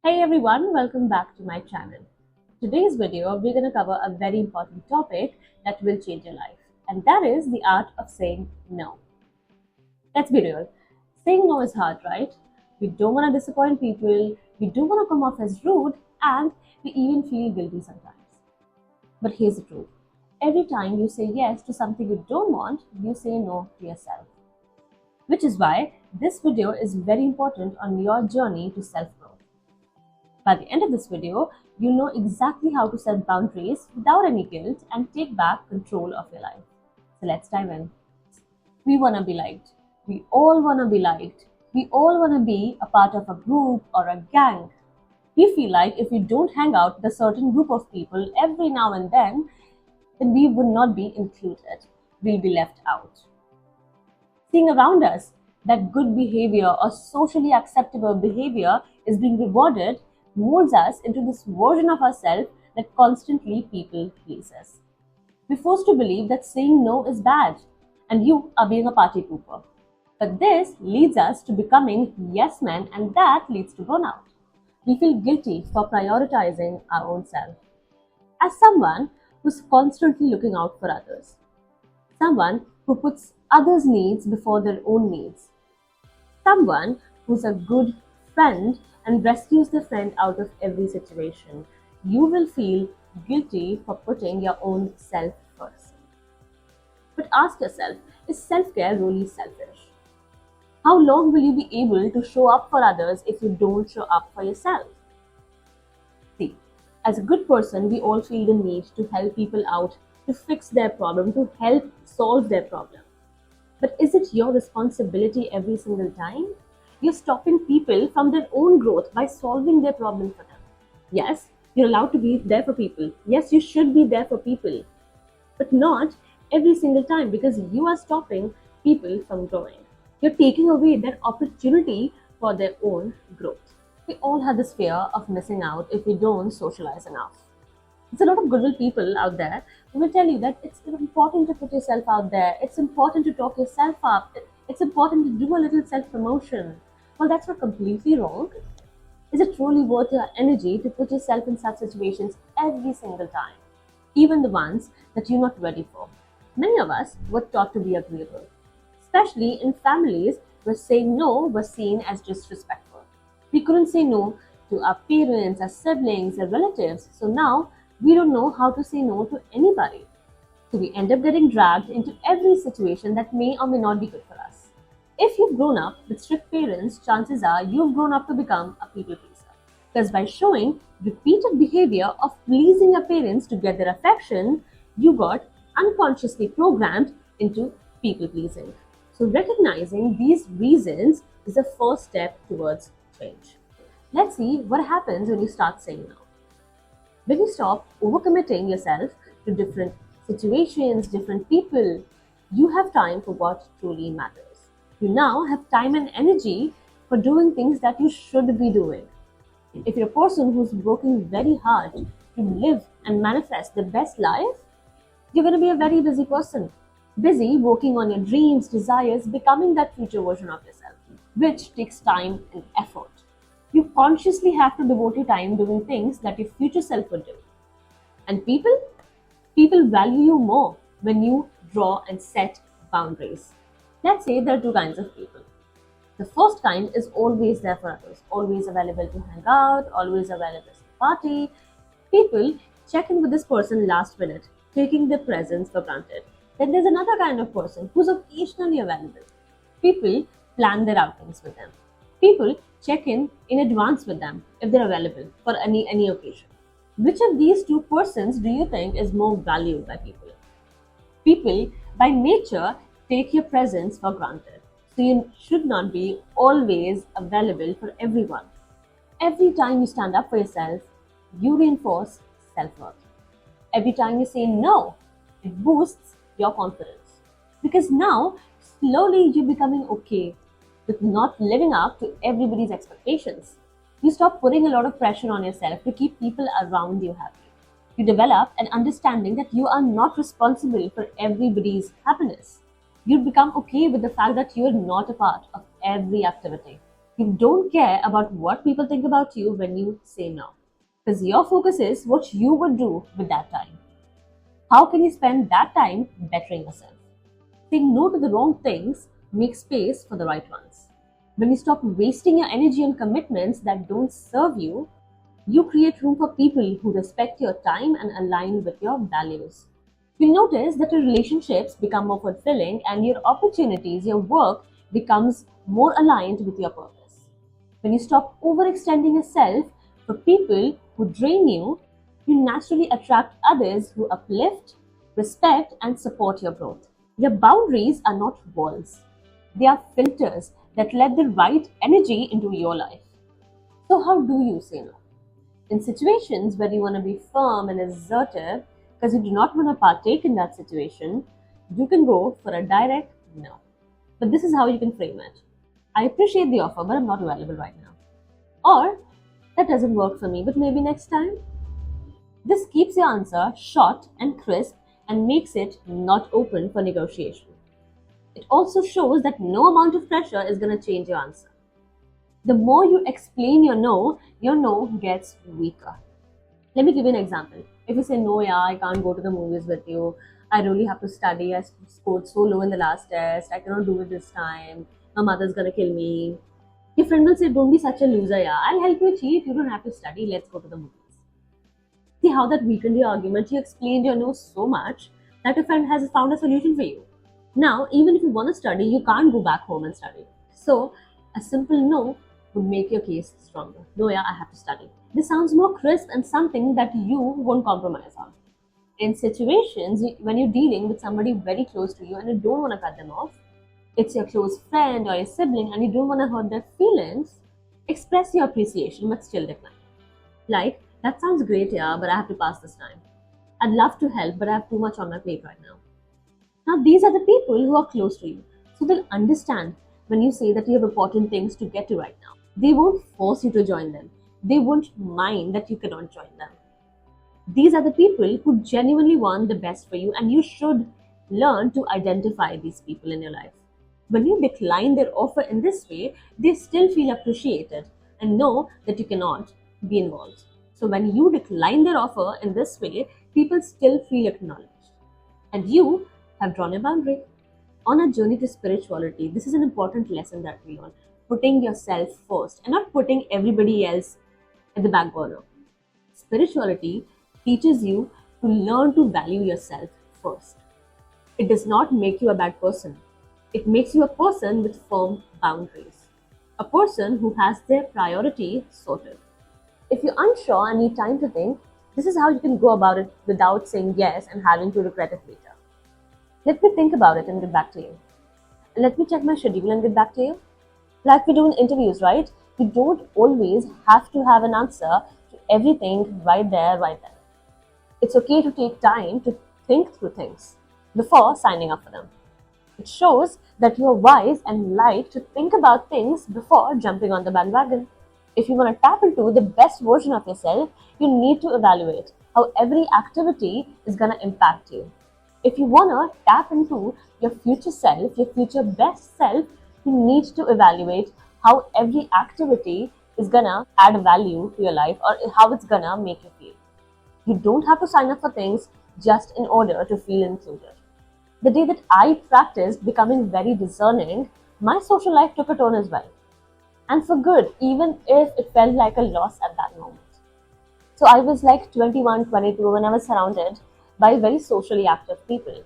Hey everyone, welcome back to my channel. Today's video, we're going to cover a very important topic that will change your life, and that is the art of saying no. Let's be real. Saying no is hard, right? We don't want to disappoint people, we don't want to come off as rude, and we even feel guilty sometimes. But here's the truth. Every time you say yes to something you don't want, you say no to yourself. Which is why this video is very important on your journey to self-growth. By the end of this video, you'll know exactly how to set boundaries without any guilt and take back control of your life. So let's dive in. We want to be liked. We all want to be liked. We all want to be a part of a group or a gang. We feel like if we don't hang out with a certain group of people every now and then we would not be included. We'll be left out. Seeing around us that good behavior or socially acceptable behavior is being rewarded molds us into this version of ourselves that constantly people please us. We're forced to believe that saying no is bad and you are being a party pooper. But this leads us to becoming yes men, and that leads to burnout. We feel guilty for prioritizing our own self. As someone who's constantly looking out for others, someone who puts others' needs before their own needs, someone who's a good friend and rescues the friend out of every situation, you will feel guilty for putting your own self first. But ask yourself, is self-care really selfish? How long will you be able to show up for others if you don't show up for yourself? See, as a good person, we all feel the need to help people out, to fix their problem, to help solve their problem. But is it your responsibility every single time? You're stopping people from their own growth by solving their problem for them. Yes, you're allowed to be there for people. Yes, you should be there for people. But not every single time, because you are stopping people from growing. You're taking away their opportunity for their own growth. We all have this fear of missing out if we don't socialize enough. There's a lot of goodwill people out there who will tell you that it's important to put yourself out there. It's important to talk yourself up. It's important to do a little self-promotion. Well, that's not completely wrong. Is it truly worth your energy to put yourself in such situations every single time? Even the ones that you're not ready for. Many of us were taught to be agreeable, especially in families where saying no was seen as disrespectful. We couldn't say no to our parents, our siblings, our relatives, so now we don't know how to say no to anybody. So we end up getting dragged into every situation that may or may not be good for us. If you've grown up with strict parents, chances are you've grown up to become a people pleaser. Because by showing repeated behavior of pleasing your parents to get their affection, you got unconsciously programmed into people pleasing. So recognizing these reasons is the first step towards change. Let's see what happens when you start saying no. When you stop overcommitting yourself to different situations, different people, you have time for what truly matters. You now have time and energy for doing things that you should be doing. If you're a person who's working very hard to live and manifest the best life, you're going to be a very busy person. Busy working on your dreams, desires, becoming that future version of yourself, which takes time and effort. You consciously have to devote your time doing things that your future self would do. And people value you more when you draw and set boundaries. Let's say there are two kinds of people. The first kind is always there for others, always available to hang out, always available to party. People check in with this person last minute, taking their presence for granted. Then there's another kind of person who's occasionally available. People plan their outings with them. People check in advance with them if they're available for any occasion. Which of these two persons do you think is more valued by people? People, by nature, take your presence for granted. So you should not be always available for everyone. Every time you stand up for yourself, you reinforce self-worth. Every time you say no, it boosts your confidence. Because now, slowly you're becoming okay with not living up to everybody's expectations. You stop putting a lot of pressure on yourself to keep people around you happy. You develop an understanding that you are not responsible for everybody's happiness. You become okay with the fact that you are not a part of every activity. You don't care about what people think about you when you say no. Because your focus is what you would do with that time. How can you spend that time bettering yourself? Saying no to the wrong things makes space for the right ones. When you stop wasting your energy on commitments that don't serve you, you create room for people who respect your time and align with your values. You'll notice that your relationships become more fulfilling and your opportunities, your work becomes more aligned with your purpose. When you stop overextending yourself for people who drain you, you naturally attract others who uplift, respect, and support your growth. Your boundaries are not walls, they are filters that let the right energy into your life. So, how do you say no? In situations where you want to be firm and assertive because you do not want to partake in that situation, you can go for a direct no. But this is how you can frame it. I appreciate the offer, but I'm not available right now. Or, that doesn't work for me, but maybe next time. This keeps your answer short and crisp and makes it not open for negotiation. It also shows that no amount of pressure is going to change your answer. The more you explain your no gets weaker. Let me give you an example. If you say, no, yeah, I can't go to the movies with you. I really have to study. I scored so low in the last test. I cannot do it this time. My mother's going to kill me. Your friend will say, don't be such a loser, yeah. I'll help you cheat. You don't have to study. Let's go to the movies. See how that weakened your argument? You explained your no so much that your friend has found a solution for you. Now, even if you want to study, you can't go back home and study. So, a simple no would make your case stronger. No, yeah, I have to study. This sounds more crisp and something that you won't compromise on. In situations when you're dealing with somebody very close to you and you don't want to cut them off, it's your close friend or your sibling and you don't want to hurt their feelings, express your appreciation but still decline. Like, that sounds great, yeah, but I have to pass this time. I'd love to help, but I have too much on my plate right now. Now, these are the people who are close to you. So they'll understand when you say that you have important things to get to right now. They won't force you to join them. They won't mind that you cannot join them. These are the people who genuinely want the best for you, and you should learn to identify these people in your life. When you decline their offer in this way, they still feel appreciated and know that you cannot be involved. So when you decline their offer in this way, people still feel acknowledged. And you have drawn a boundary. On a journey to spirituality, this is an important lesson that we learn. Putting yourself first and not putting everybody else at the back burner. Spirituality teaches you to learn to value yourself first. It does not make you a bad person. It makes you a person with firm boundaries. A person who has their priority sorted. If you're unsure and need time to think, this is how you can go about it without saying yes and having to regret it later. Let me think about it and get back to you. Let me check my schedule and get back to you. Like we do in interviews, right? You don't always have to have an answer to everything right there, right then. It's okay to take time to think through things before signing up for them. It shows that you are wise and like to think about things before jumping on the bandwagon. If you want to tap into the best version of yourself, you need to evaluate how every activity is going to impact you. If you want to tap into your future self, your future best self, you need to evaluate how every activity is going to add value to your life or how it's going to make you feel. You don't have to sign up for things just in order to feel included. The day that I practiced becoming very discerning, my social life took a turn as well. And for good, even if it felt like a loss at that moment. So I was like 21, 22 when I was surrounded by very socially active people.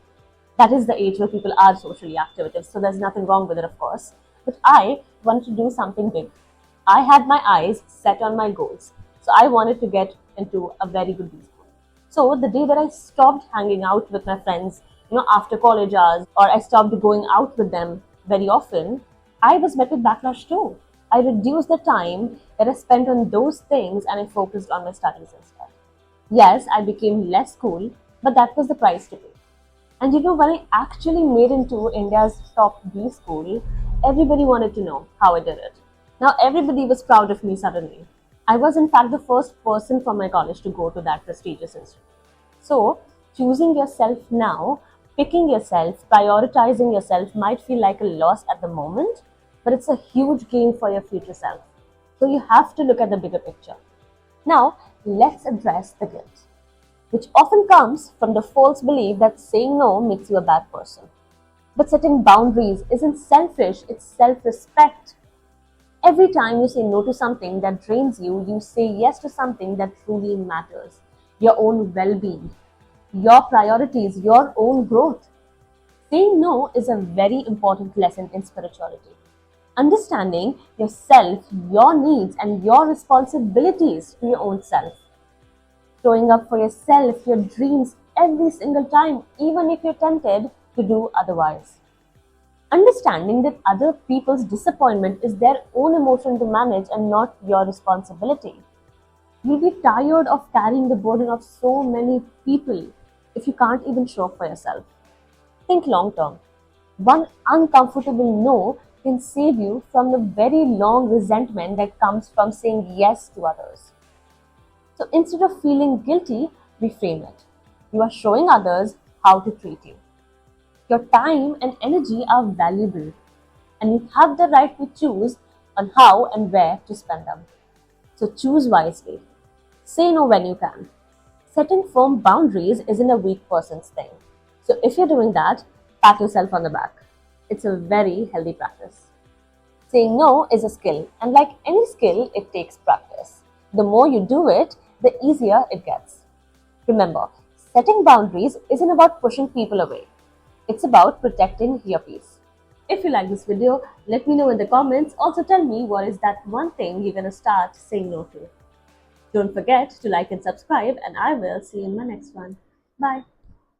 That is the age where people are socially active, so there's nothing wrong with it, of course. But I wanted to do something big. I had my eyes set on my goals. So I wanted to get into a very good B school. So the day that I stopped hanging out with my friends, after college hours, or I stopped going out with them very often, I was met with backlash too. I reduced the time that I spent on those things and I focused on my studies instead. Yes, I became less cool, but that was the price to pay. And when I actually made into India's top B school, everybody wanted to know how I did it. Now everybody was proud of me suddenly. I was in fact the first person from my college to go to that prestigious institute. So, choosing yourself now, picking yourself, prioritizing yourself might feel like a loss at the moment, but it's a huge gain for your future self. So you have to look at the bigger picture. Now, let's address the guilt, which often comes from the false belief that saying no makes you a bad person. But setting boundaries isn't selfish, it's self-respect. Every time you say no to something that drains you, you say yes to something that truly matters. Your own well-being, your priorities, your own growth. Saying no is a very important lesson in spirituality. Understanding yourself, your needs, and your responsibilities to your own self. Showing up for yourself, your dreams every single time, even if you're tempted to do otherwise. Understanding that other people's disappointment is their own emotion to manage and not your responsibility. You'll be tired of carrying the burden of so many people if you can't even show up for yourself. Think long term. One uncomfortable no can save you from the very long resentment that comes from saying yes to others. So instead of feeling guilty, reframe it. You are showing others how to treat you. Your time and energy are valuable, and you have the right to choose on how and where to spend them. So choose wisely. Say no when you can. Setting firm boundaries isn't a weak person's thing. So if you're doing that, pat yourself on the back. It's a very healthy practice. Saying no is a skill, and like any skill, it takes practice. The more you do it, the easier it gets. Remember, setting boundaries isn't about pushing people away. It's about protecting your peace. If you like this video, let me know in the comments. Also tell me what is that one thing you're gonna start saying no to. Don't forget to like and subscribe, and I will see you in my next one. Bye.